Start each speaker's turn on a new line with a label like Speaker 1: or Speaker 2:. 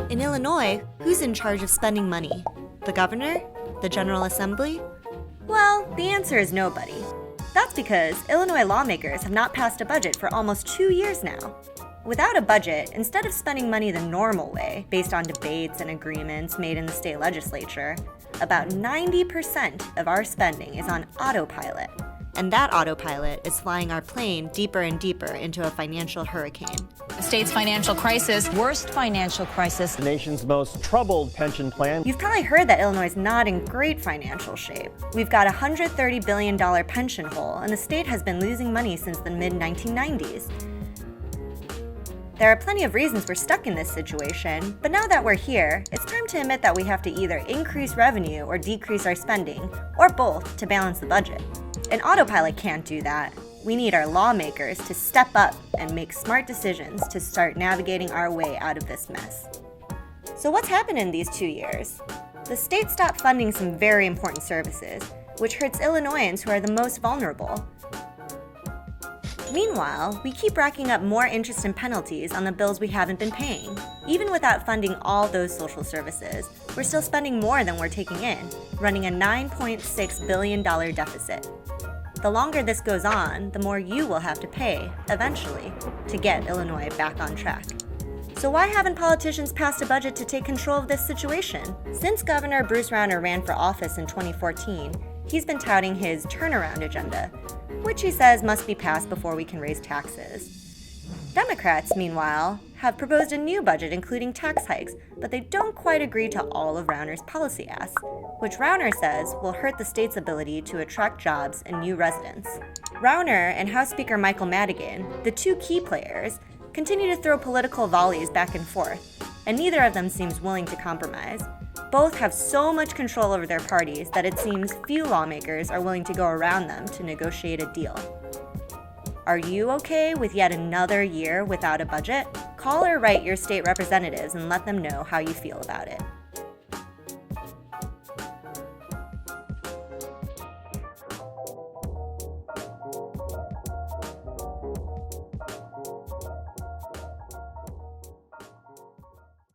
Speaker 1: In Illinois, who's in charge of spending money? The governor? The General Assembly? Well, the answer is nobody. That's because Illinois lawmakers have not passed a budget for almost 2 years now. Without a budget, instead of spending money the normal way, based on debates and agreements made in the state legislature, about 90% of our spending is on autopilot. And that autopilot is flying our plane deeper and deeper into a financial hurricane.
Speaker 2: The state's financial crisis,
Speaker 3: worst financial crisis,
Speaker 4: the nation's most troubled pension plan.
Speaker 1: You've probably heard that Illinois is not in great financial shape. We've got a $130 billion pension hole, and the state has been losing money since the mid-1990s. There are plenty of reasons we're stuck in this situation, but now that we're here, it's time to admit that we have to either increase revenue or decrease our spending, or both, to balance the budget. An autopilot can't do that. We need our lawmakers to step up and make smart decisions to start navigating our way out of this mess. So what's happened in these 2 years? The state stopped funding some very important services, which hurts Illinoisans who are the most vulnerable. Meanwhile, we keep racking up more interest and penalties on the bills we haven't been paying. Even without funding all those social services, we're still spending more than we're taking in, running a $9.6 billion deficit. The longer this goes on, the more you will have to pay, eventually, to get Illinois back on track. So why haven't politicians passed a budget to take control of this situation? Since Governor Bruce Rauner ran for office in 2014, he's been touting his turnaround agenda, which he says must be passed before we can raise taxes. Democrats, meanwhile, have proposed a new budget including tax hikes, but they don't quite agree to all of Rauner's policy asks, which Rauner says will hurt the state's ability to attract jobs and new residents. Rauner and House Speaker Michael Madigan, the two key players, continue to throw political volleys back and forth, and neither of them seems willing to compromise. Both have so much control over their parties that it seems few lawmakers are willing to go around them to negotiate a deal. Are you okay with yet another year without a budget? Call or write your state representatives and let them know how you feel about it.